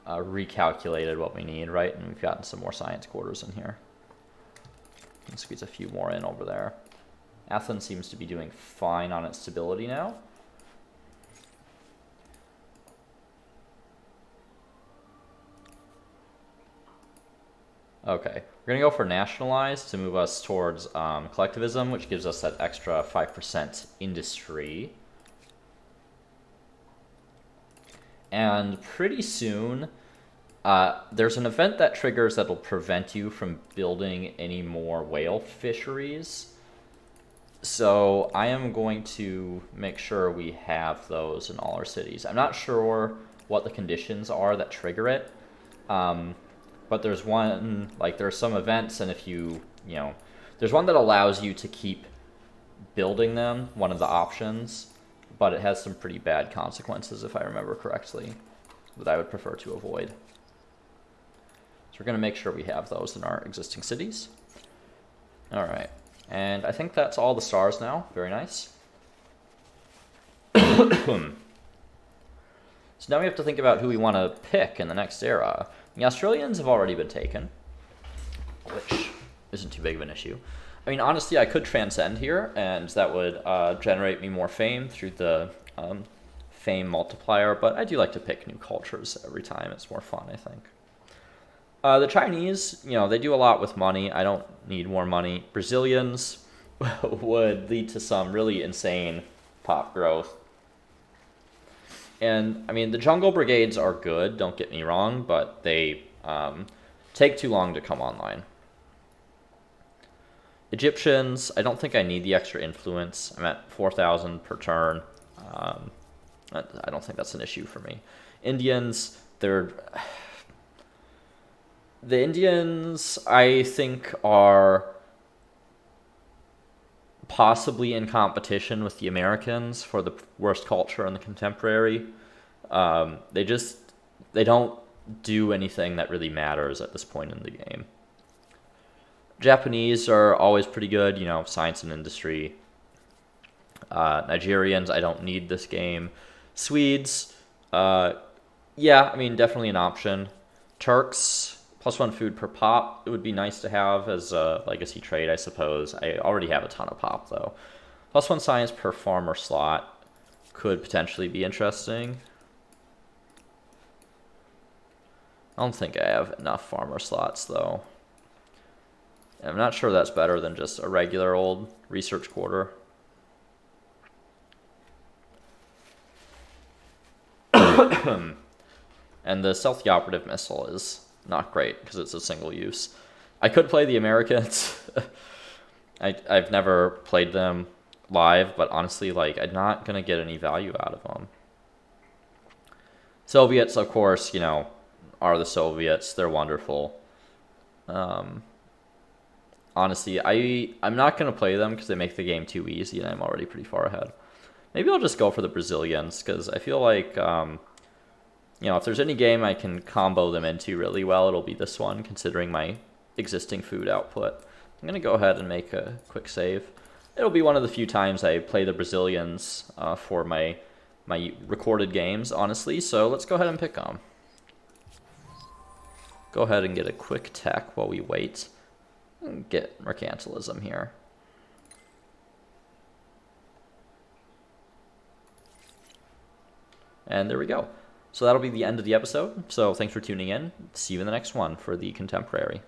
S1: recalculated what we need, right? And we've gotten some more science quarters in here. Let's squeeze a few more in over there. Athens seems to be doing fine on its stability now. Okay, we're going to go for nationalize to move us towards collectivism, which gives us that extra 5% industry. And pretty soon, there's an event that triggers that'll prevent you from building any more whale fisheries. So I am going to make sure we have those in all our cities. I'm not sure what the conditions are that trigger it. But there's one, like there's some events, and if you know, there's one that allows you to keep building them, one of the options, but it has some pretty bad consequences if I remember correctly, that I would prefer to avoid. So we're going to make sure we have those in our existing cities. All right, and I think that's all the stars now. Very nice. So now we have to think about who we want to pick in the next era. The Australians have already been taken, which isn't too big of an issue. I mean, honestly, I could transcend here, and that would generate me more fame through the fame multiplier, but I do like to pick new cultures every time. It's more fun, I think. The Chinese, you know, they do a lot with money. I don't need more money. Brazilians would lead to some really insane pop growth. And, I mean, the jungle brigades are good, don't get me wrong, but they take too long to come online. Egyptians, I don't think I need the extra influence. I'm at 4,000 per turn. I don't think that's an issue for me. Indians, the Indians, I think, are possibly in competition with the Americans for the worst culture in the contemporary. They don't do anything that really matters at this point in the game. Japanese are always pretty good, you know, science and industry. Nigerians, I don't need this game. Swedes, yeah, I mean, definitely an option. Turks, +1 food per pop. It would be nice to have as a legacy trade, I suppose. I already have a ton of pop, though. +1 science per farmer slot could potentially be interesting. I don't think I have enough farmer slots, though. I'm not sure that's better than just a regular old research quarter. And the stealthy operative missile is not great because it's a single use. I could play the Americans. I've never played them live, but honestly, like, I'm not going to get any value out of them. Soviets, of course, you know, are the Soviets. They're wonderful. Honestly, I'm not going to play them because they make the game too easy, and I'm already pretty far ahead. Maybe I'll just go for the Brazilians, because I feel like, you know, if there's any game I can combo them into really well, it'll be this one, considering my existing food output. I'm going to go ahead and make a quick save. It'll be one of the few times I play the Brazilians for my recorded games, honestly, so let's go ahead and pick them. Go ahead and get a quick tech while we wait. And get mercantilism here. And there we go. So that'll be the end of the episode. So thanks for tuning in. See you in the next one for the Contemporary.